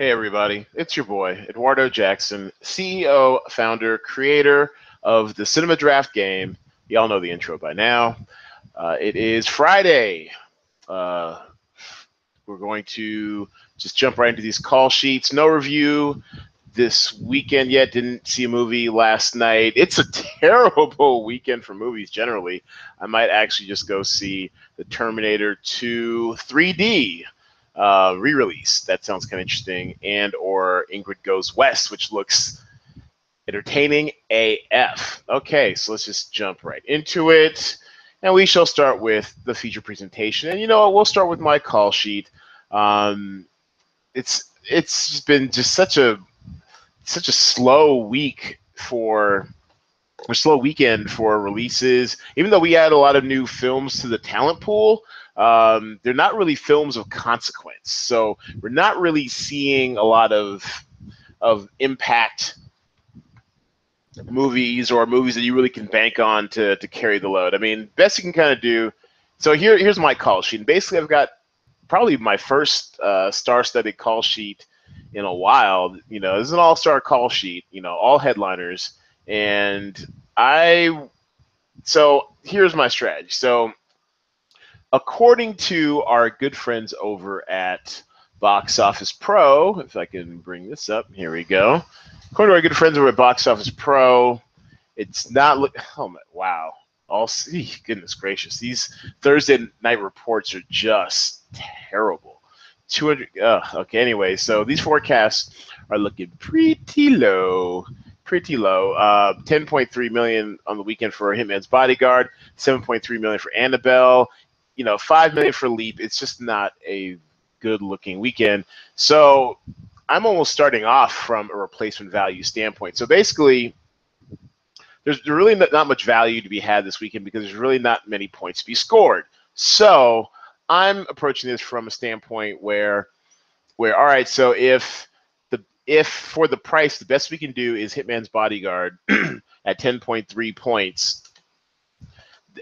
Hey everybody, it's your boy, Eduardo Jackson, CEO, founder, creator of the Cinema Draft game. Y'all know the intro by now. It is Friday. Uh, we're going to just jump right into these call sheets. No review this weekend yet. Didn't see a movie last night. It's a terrible weekend for movies generally. I might actually just go see the Terminator 2 3D re-release. That sounds kind of interesting. And or Ingrid Goes West, which looks entertaining AF. Okay, so let's just jump right into it. And we shall start with the feature presentation. And you know what? We'll start with my call sheet. Um, it's been just such a slow week for a slow weekend for releases. Even though we add a lot of new films to the talent pool, they're not really films of consequence. So we're not really seeing a lot of impact movies or movies that you really can bank on to carry the load. I mean, best you can kind of do. So here's my call sheet. And basically, I've got probably my first star-studded call sheet in a while. You know, this is an all-star call sheet. You know, all headliners, and so here's my strategy. So according to our good friends over at Box Office Pro, if I can bring this up, here we go. According to our good friends over at Box Office Pro, it's not. Oh my, wow! Goodness gracious, these Thursday night reports are just terrible. 200. Okay. Anyway, so these forecasts are looking pretty low. Pretty low. 10.3 million on the weekend for Hitman's Bodyguard. 7.3 million for Annabelle. 5 million for Leap. It's just not a good-looking weekend. So I'm almost starting off from a replacement value standpoint. So basically, there's really not much value to be had this weekend because there's really not many points to be scored. So I'm approaching this from a standpoint where all right, so if for the price, the best we can do is Hitman's Bodyguard at 10.3 points,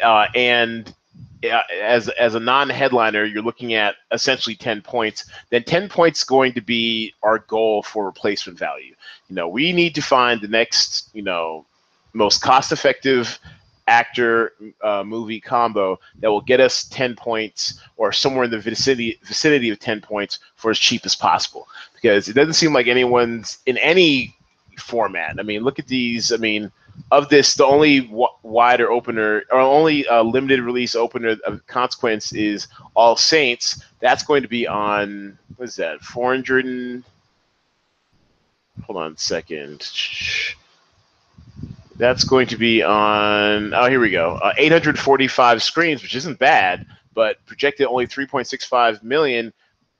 and as a non-headliner, you're looking at essentially 10 points. Then 10 points is going to be our goal for replacement value. We need to find the next, most cost-effective actor movie combo that will get us 10 points or somewhere in the vicinity of 10 points for as cheap as possible. Because it doesn't seem like anyone's in any format. I mean, look at these. I mean, of this, the only wider opener or only limited release opener of consequence is All Saints. That's going to be on, what is that, 400 and, hold on a second. That's going to be on, oh, here we go, 845 screens, which isn't bad, but projected only 3.65 million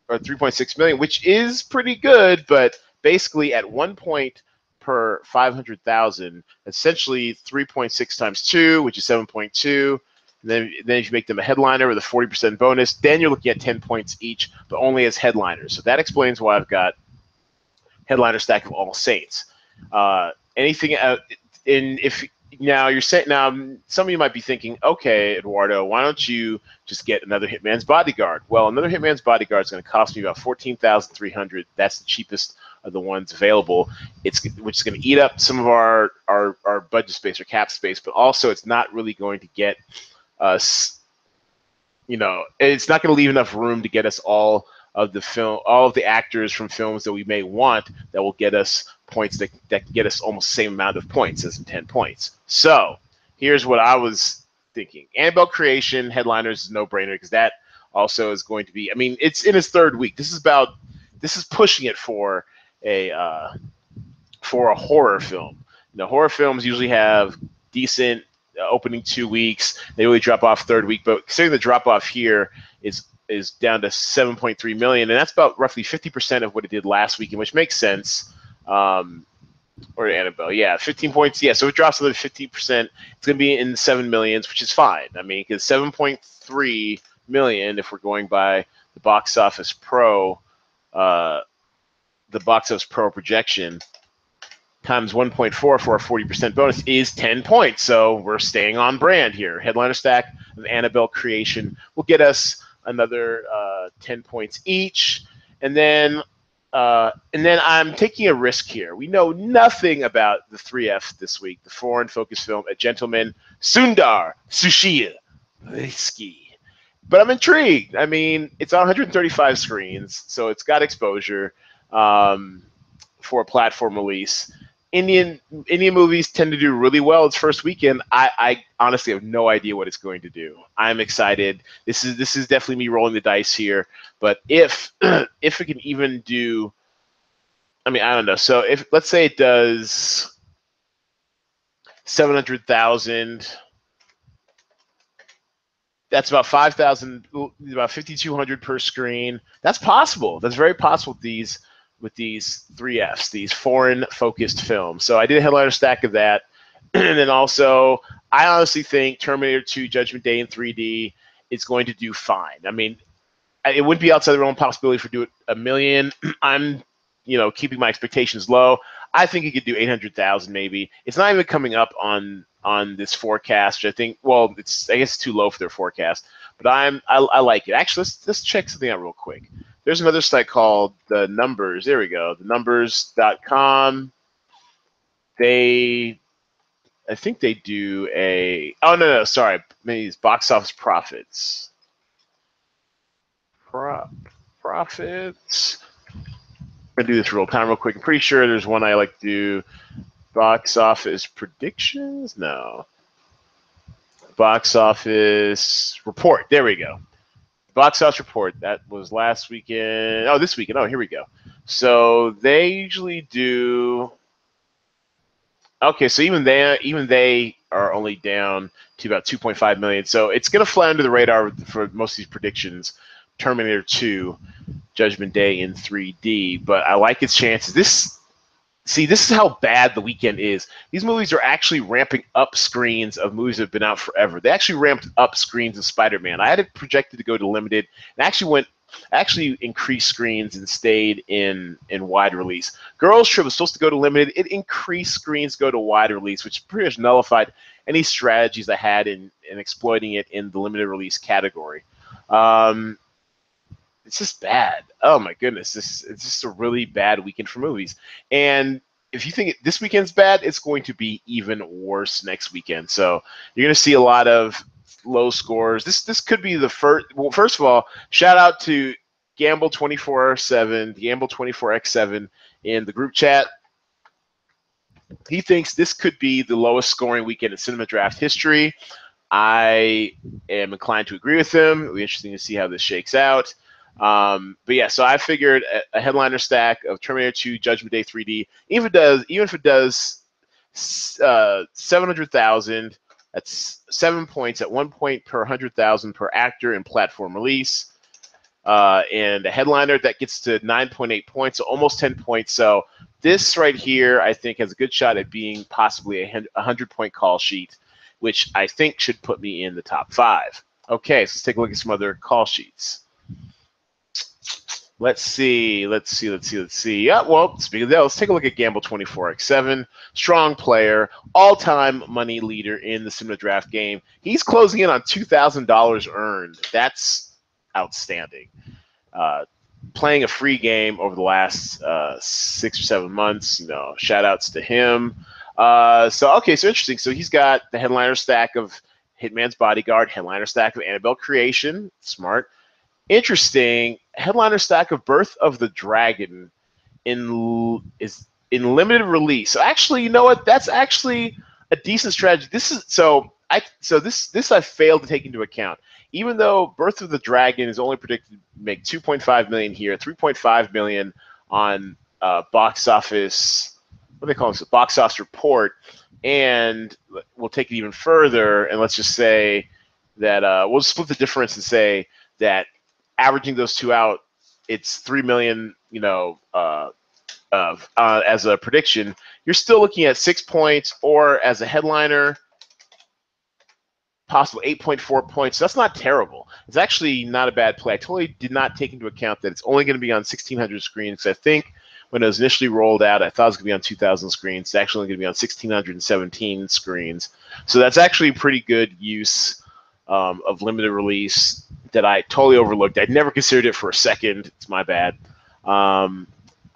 or 3.6 million, which is pretty good, but basically at 1 point per 500,000, essentially 3.6 times 2, which is 7.2. Then if you make them a headliner with a 40% bonus, then you're looking at 10 points each, but only as headliners. So that explains why I've got headliner stack of All Saints. Anything if now you're saying, now some of you might be thinking, okay, Eduardo, why don't you just get another Hitman's Bodyguard? Well, another Hitman's Bodyguard is going to cost me about 14,300. That's the cheapest of the ones available. Which is going to eat up some of our budget space or cap space, but also it's not really going to get us. It's not going to leave enough room to get us all of the actors from films that we may want that will get us points that can get us almost the same amount of points as in 10 points. So here's what I was thinking. Annabelle Creation headliners is a no-brainer because that also is going to be, I mean, it's in its third week. This is pushing it for a horror film. Horror films usually have decent opening 2 weeks. They really drop off third week, but considering the drop off here is down to 7.3 million, and that's about roughly 50% of what it did last weekend, which makes sense. Or Annabelle, yeah, 15 points, yeah. So it drops another 50%. It's going to be in the 7 millions, which is fine. I mean, because 7.3 million, if we're going by the Box Office Pro, projection times 1.4 for a 40% bonus is 10 points. So we're staying on brand here. Headliner stack of Annabelle Creation will get us another 10 points each. And then And then I'm taking a risk here. We know nothing about the 3F this week, the foreign focus film, A Gentleman, Sundar Sushil Whiskey. But I'm intrigued. I mean, it's on 135 screens, so it's got exposure for a platform release. Indian movies tend to do really well its first weekend. I honestly have no idea what it's going to do. I'm excited. This is definitely me rolling the dice here. But if if it can even do, I mean, I don't know. So if let's say it does 700,000, that's about 5,000, about 5,200 per screen. That's possible. That's very possible with these 3Fs, these foreign focused films. So I did a headliner stack of that. And then also, I honestly think Terminator 2 Judgment Day in 3D is going to do fine. I mean, it wouldn't be outside the realm of possibility for do it a million. I'm, keeping my expectations low. I think it could do 800,000 maybe. It's not even coming up on this forecast, which I think, well, I guess it's too low for their forecast. But I like it. Actually, let's check something out real quick. There's another site called The Numbers. There we go. TheNumbers.com. I think they do a. Oh no, sorry. Maybe it's box office profits. Profits. I'm gonna do this real quick. I'm pretty sure there's one I like to do. Box office predictions? No. Box office report. There we go. Box office report. That was last weekend. Oh, this weekend. Oh, here we go. So they usually do. Okay, so even they are only down to about 2.5 million. So it's going to fly under the radar for most of these predictions. Terminator 2, Judgment Day in 3D, but I like its chances. This is how bad the weekend is. These movies are actually ramping up screens of movies that have been out forever. They actually ramped up screens of Spider-Man. I had it projected to go to limited, and actually increased screens and stayed in wide release. Girls Trip was supposed to go to limited. It increased screens go to wide release, which pretty much nullified any strategies I had in exploiting it in the limited release category. It's just bad. Oh my goodness, it's just a really bad weekend for movies. And if you think this weekend's bad, it's going to be even worse next weekend. So you're going to see a lot of low scores. This could be the first. Well, first of all, shout out to Gamble 24/7, Gamble 24x7 in the group chat. He thinks this could be the lowest scoring weekend in Cinema Draft history. I am inclined to agree with him. It'll be interesting to see how this shakes out. But yeah, so I figured a headliner stack of Terminator 2 Judgment Day 3D, even if it does 700,000, that's 7 points at 1 point per 100,000 per actor in platform release, and a headliner that gets to 9.8 points, so almost 10 points. So this right here, I think, has a good shot at being possibly a 100-point call sheet, which I think should put me in the top 5. Okay, so let's take a look at some other call sheets. Let's see. Yeah, well, speaking of that, let's take a look at Gamble 24x7. Strong player, all-time money leader in the Cinema Draft game. He's closing in on $2,000 earned. That's outstanding. Playing a free game over the last 6 or 7 months. Shout outs to him. So interesting. So he's got the headliner stack of Hitman's Bodyguard, headliner stack of Annabelle Creation. Smart. Interesting. Headliner stack of Birth of the Dragon is in limited release. So actually, you know what? That's actually a decent strategy. This I failed to take into account. Even though Birth of the Dragon is only predicted to make 2.5 million here, 3.5 million on box office. What do they call this? Box office report. And we'll take it even further, and let's just say that we'll split the difference and say that averaging those two out, it's 3 million. As a prediction, you're still looking at 6 points, or as a headliner, possible 8.4 points. So that's not terrible. It's actually not a bad play. I totally did not take into account that it's only going to be on 1,600 screens. I think when it was initially rolled out, I thought it was going to be on 2,000 screens. It's actually only going to be on 1,617 screens. So that's actually pretty good use of limited release that I totally overlooked. I'd never considered it for a second. It's my bad.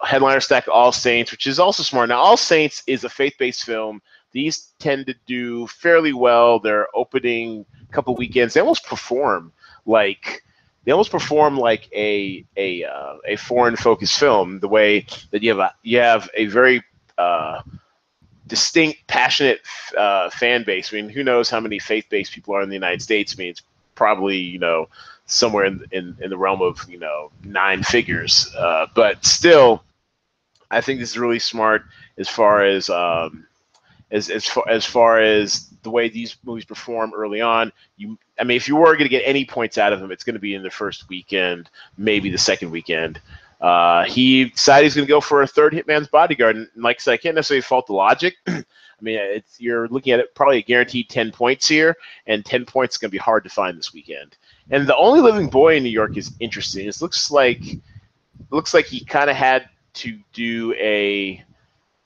headliner stack All Saints, which is also smart. Now, All Saints is a faith-based film. These tend to do fairly well. Their opening couple weekends, they almost perform like a foreign-focused film. The way that you have a very distinct, passionate fan base. I mean, who knows how many faith-based people are in the United States? I mean, it's probably somewhere in the realm of 9 figures. But still, I think this is really smart as far as as far as the way these movies perform early on. I mean, if you were going to get any points out of them, it's going to be in the first weekend, maybe the second weekend. He decided he's going to go for a third Hitman's Bodyguard, and like I said, I can't necessarily fault the logic. I mean, you're looking at it probably a guaranteed 10 points here, and 10 points is going to be hard to find this weekend. And The Only Living Boy in New York is interesting. It looks like he kind of had to do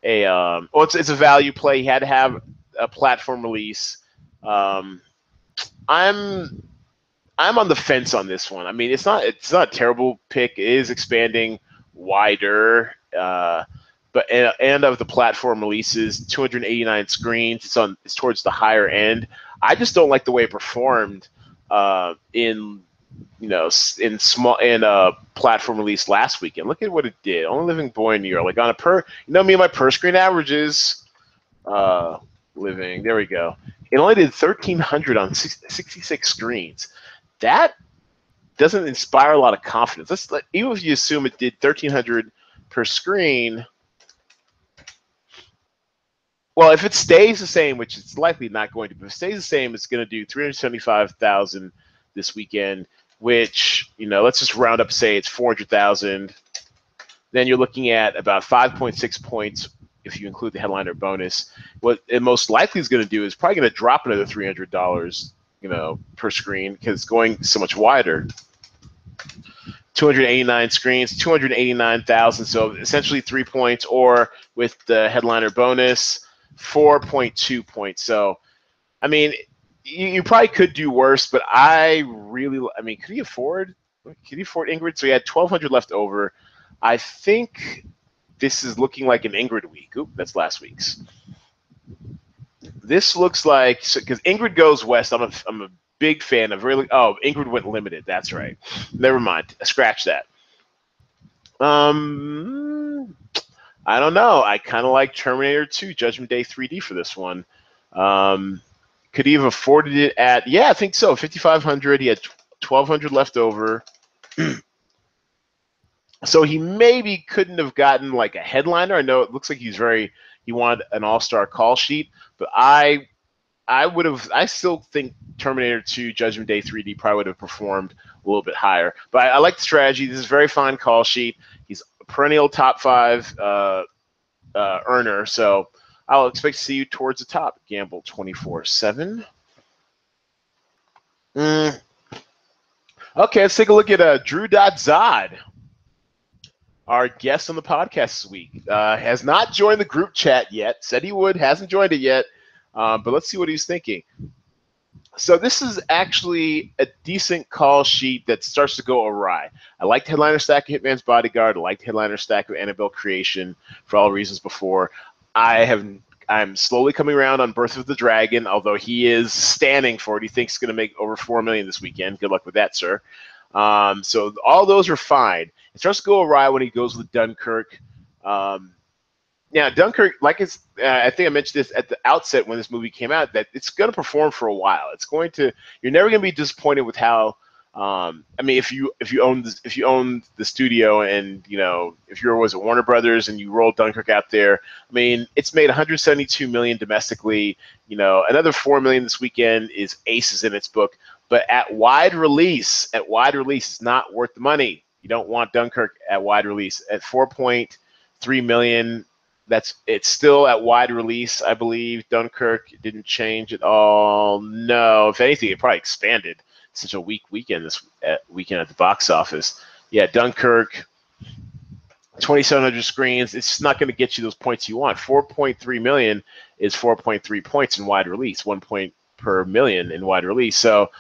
it's a value play. He had to have a platform release. I'm on the fence on this one. I mean, it's not a terrible pick. It is expanding wider, but of the platform releases, 289 screens. It's towards the higher end. I just don't like the way it performed in platform release last weekend. Look at what it did. Only Living Boy in New York, like on me and my per screen averages. Living, there we go. It only did 1,300 on 66 screens. That doesn't inspire a lot of confidence. Even if you assume it did 1,300 per screen. Well, if it stays the same, which it's likely not going to, but if it stays the same, it's going to do 375,000 this weekend, which, let's just round up, say it's 400,000. Then you're looking at about 5.6 points if you include the headliner bonus. What it most likely is going to do is probably going to drop another $300, per screen, because it's going so much wider. 289 screens, 289,000. So essentially 3 points, or with the headliner bonus, 4.2 points. So, I mean, you probably could do worse, but could he afford Ingrid? So he had 1,200 left over. I think this is looking like an Ingrid week. Oop, that's last week's. This looks like, because Ingrid goes west. I'm a big fan of Ingrid went limited. That's right. Never mind. Scratch that. I don't know. I kind of like Terminator 2 Judgment Day 3D for this one. Could he have afforded it at? Yeah, I think so. 5,500. He had 1,200 left over. So he maybe couldn't have gotten like a headliner. I know it looks like he wanted an all-star call sheet, but I still think Terminator 2 Judgment Day 3D probably would have performed a little bit higher. But I like the strategy. This is a very fine call sheet. He's a perennial top 5 earner, so I'll expect to see you towards the top. Gamble 24/7. Okay, let's take a look at Drew Zod. Our guest on the podcast this week has not joined the group chat yet. Said he would, hasn't joined it yet. But let's see what he's thinking. So this is actually a decent call sheet that starts to go awry. I liked headliner stack of Hitman's Bodyguard. I liked headliner stack of Annabelle Creation for all reasons before. I'm slowly coming around on Birth of the Dragon, although he is standing for it. He thinks he's going to make over $4 million this weekend. Good luck with that, sir. So all those are fine. It starts to go awry when he goes with Dunkirk. Now, Dunkirk, I think I mentioned this at the outset when this movie came out, that it's going to perform for a while. You're never going to be disappointed with how. If you own the studio, and if you was at Warner Brothers and you rolled Dunkirk out there, it's made 172 million domestically. Another 4 million this weekend is aces in its book. But at wide release, it's not worth the money. You don't want Dunkirk at wide release. At 4.3 million, it's still at wide release, I believe. Dunkirk didn't change at all. No, if anything, it probably expanded. Such a weak weekend this weekend at the box office. Yeah, Dunkirk, 2,700 screens. It's just not going to get you those points you want. 4.3 million is 4.3 points in wide release, 1 point per million in wide release. So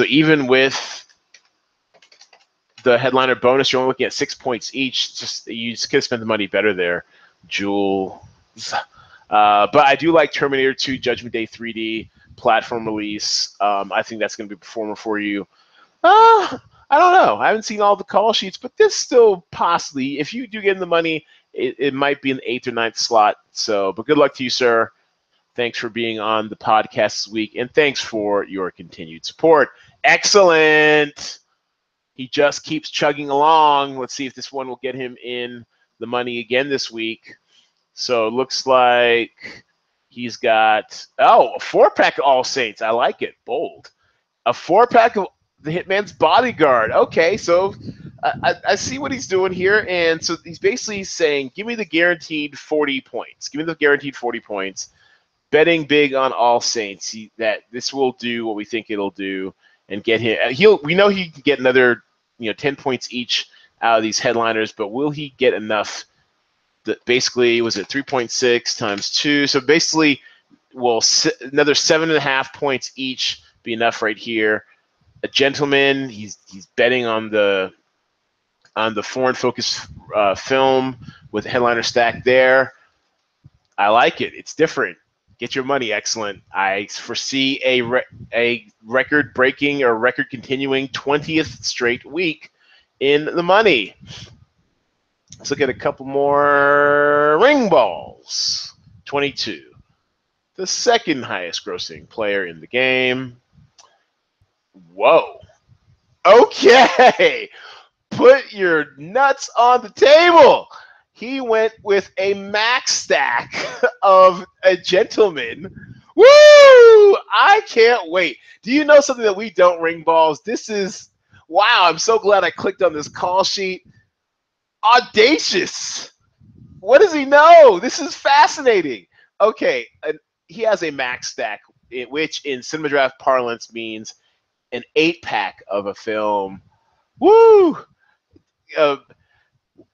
even with the headliner bonus, you're only looking at 6 points each. Just you just could have spent the money better there, Jules. But I do like Terminator 2 Judgment Day 3D platform release. I think that's going to be a performer for you. I don't know. I haven't seen all the call sheets, but this still possibly, if you do get in the money, it might be in the 8th or 9th slot. So, but good luck to you, sir. Thanks for being on the podcast this week, and thanks for your continued support. Excellent. He just keeps chugging along. Let's see if this one will get him in the money again this week. So it looks like he's got, a 4-pack of All Saints. I like it. Bold. A 4-pack of the Hitman's Bodyguard. Okay, so I see what he's doing here. And so he's basically saying, give me the guaranteed 40 points. Give me the guaranteed 40 points. Betting big on All Saints. That this will do what we think it'll do. And get him. We know he can get another, 10 points each out of these headliners, but will he get enough? That basically was it 3.6 times 2? So basically, will another 7.5 points each be enough right here? A gentleman. He's betting on the foreign focus film with the headliner stack there. I like it. It's different. Get your money, excellent. I foresee a record-breaking or record-continuing 20th straight week in the money. Let's look at a couple more ring balls. 22. The second highest grossing player in the game. Whoa. Okay. Put your nuts on the table. He went with a max stack of a gentleman. Woo! I can't wait. Do you know something that we don't, ring balls? This is, wow, I'm so glad I clicked on this call sheet. Audacious. What does he know? This is fascinating. Okay, he has a max stack, which in Cinema Draft parlance means an 8-pack of a film. Woo!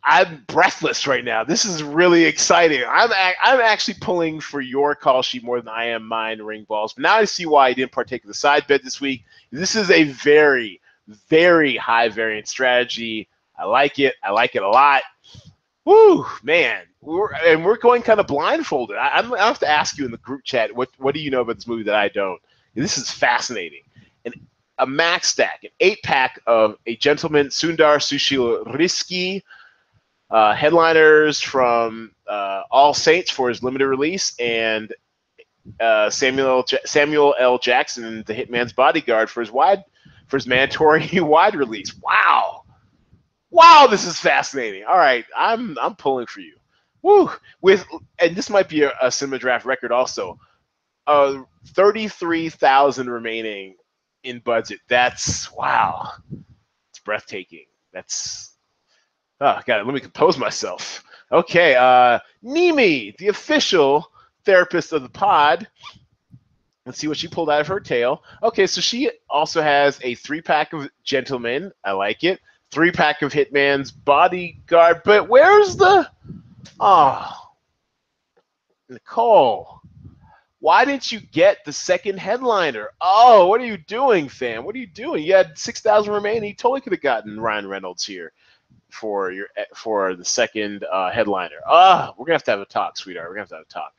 I'm breathless right now. This is really exciting. I'm actually pulling for your call sheet more than I am mine, ring balls. But now I see why I didn't partake of the side bet this week. This is a very, very high variance strategy. I like it. I like it a lot. Woo, man. We're going kind of blindfolded. I have to ask you in the group chat, what do you know about this movie that I don't? This is fascinating. A max stack, an 8-pack of A Gentleman, Sundar Sushil Risky, headliners from All Saints for his limited release, and Samuel L. Jackson, The Hitman's Bodyguard, for his mandatory wide release. Wow, this is fascinating. All right, I'm pulling for you. Woo! And this might be a Cinema Draft record also. 33,000 remaining in budget. That's wow. It's breathtaking. That's God. Let me compose myself. Okay, Nimi, the official therapist of the pod. Let's see what she pulled out of her tail. Okay, so she also has a 3-pack of Gentleman. I like it. 3-pack of Hitman's Bodyguard. But where's the... Oh, Nicole. Why didn't you get the second headliner? Oh, what are you doing, fam? What are you doing? You had 6,000 remaining. You totally could have gotten Ryan Reynolds here for the second headliner. We're gonna have a talk, sweetheart. We're gonna have to have a talk.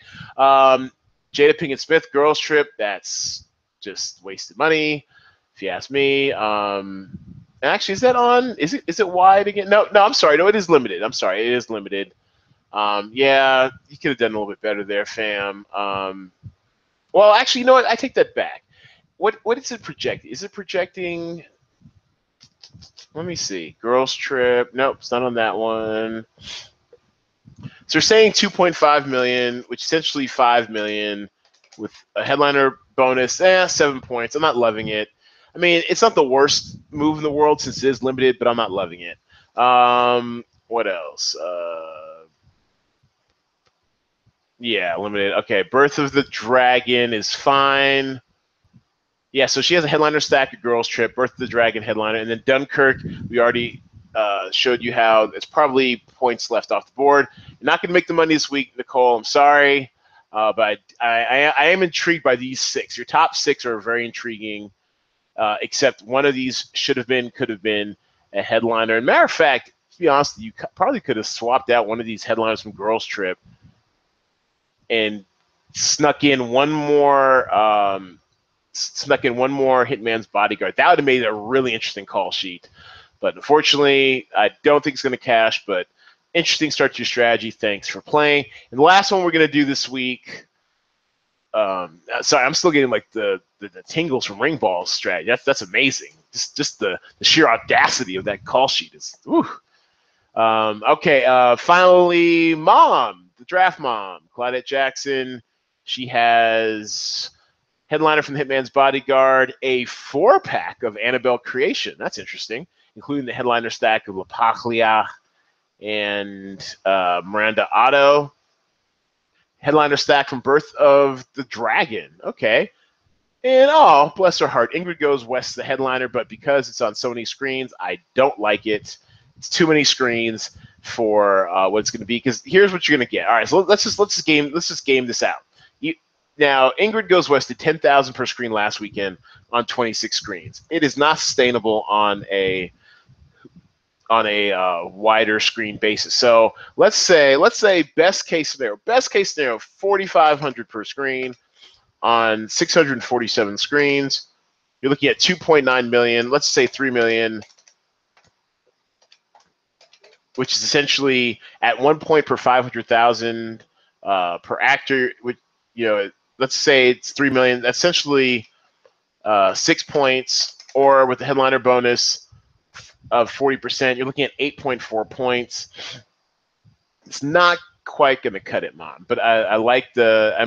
Jada Pinkett Smith, Girls Trip. That's just wasted money, if you ask me. Actually, is that on? Is it wide again? No, I'm sorry. No, it is limited. I'm sorry, it is limited. Yeah, you could have done a little bit better there, fam. Well, actually, you know what? I take that back. What is it projecting? Is it projecting? Let me see. Girls Trip. Nope, it's not on that one. So they're saying 2.5 million, which is essentially 5 million, with a headliner bonus. 7 points. I'm not loving it. I mean, it's not the worst move in the world since it is limited, but I'm not loving it. What else? Yeah, limited. Okay, Birth of the Dragon is fine. Yeah, so she has a headliner stack of Girls Trip, Birth of the Dragon headliner, and then Dunkirk, we already showed you how there's probably points left off the board. You're not going to make the money this week, Nicole. I'm sorry, but I am intrigued by these 6. Your top 6 are very intriguing, except one of these should have been, could have been, a headliner. And matter of fact, to be honest, you probably could have swapped out one of these headliners from Girls Trip and snuck in one more Hitman's Bodyguard. That would have made it a really interesting call sheet. But unfortunately, I don't think it's going to cash, but interesting start to your strategy. Thanks for playing. And the last one we're going to do this week, sorry, I'm still getting like the tingles from Ring Ball's strategy. That's amazing. Just the sheer audacity of that call sheet is, whew. Okay, finally, Mom, the draft mom, Claudette Jackson. She has headliner from the Hitman's Bodyguard, a 4-pack of Annabelle Creation. That's interesting, including the headliner stack of La Paglia and Miranda Otto. Headliner stack from Birth of the Dragon. Okay. And, oh, bless her heart, Ingrid Goes West, the headliner, but because it's on so many screens, I don't like it. It's too many screens for what it's going to be. Because here's what you're going to get. All right, so let's just game this out. Now, Ingrid Goes West did 10,000 per screen last weekend on 26 screens. It is not sustainable on a wider screen basis. So let's say best case scenario, 4,500 per screen on 647 screens. You're looking at 2.9 million. Let's say 3 million, which is essentially at 1 point per 500,000 per actor. Which, let's say it's 3 million. That's essentially 6 points, or with the headliner bonus of 40%, you're looking at 8.4 points. It's not quite going to cut it, Mom. But I like I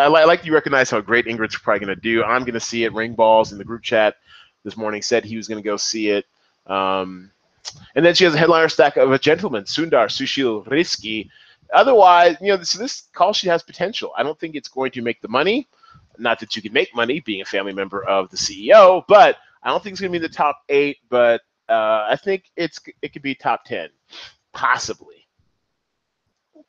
like you recognize how great Ingrid's probably going to do. I'm going to see it. Ring Balls in the group chat this morning said he was going to go see it. And then she has a headliner stack of a gentleman, Sundar Sushil Risky. Otherwise, this call sheet has potential. I don't think it's going to make the money. Not that you can make money being a family member of the CEO, but I don't think it's going to be in the top 8. But I think it could be top 10, possibly.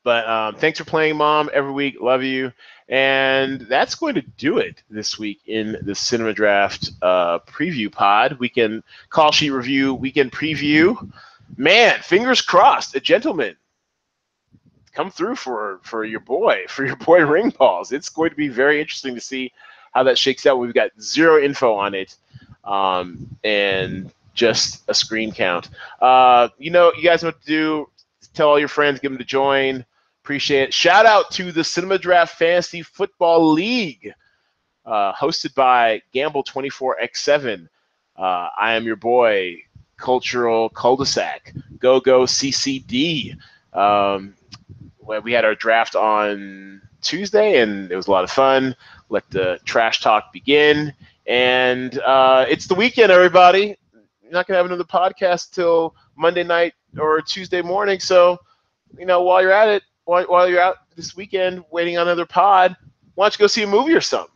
But thanks for playing, Mom, every week. Love you. And that's going to do it this week in the Cinema Draft preview pod. Weekend call sheet review, weekend preview. Man, fingers crossed, a gentleman come through for your boy Ring Balls. It's going to be very interesting to see how that shakes out. We've got zero info on it, and just a screen count. You guys know what to do. Tell all your friends, give them to join. Appreciate it. Shout out to the Cinema Draft Fantasy Football League, hosted by Gamble24x7. I am your boy, Cultural Cul-de-sac. Go CCD. We had our draft on Tuesday, and it was a lot of fun. Let the trash talk begin. And it's the weekend, everybody. You're not going to have another podcast till Monday night or Tuesday morning. So, while you're at it, while you're out this weekend waiting on another pod, why don't you go see a movie or something?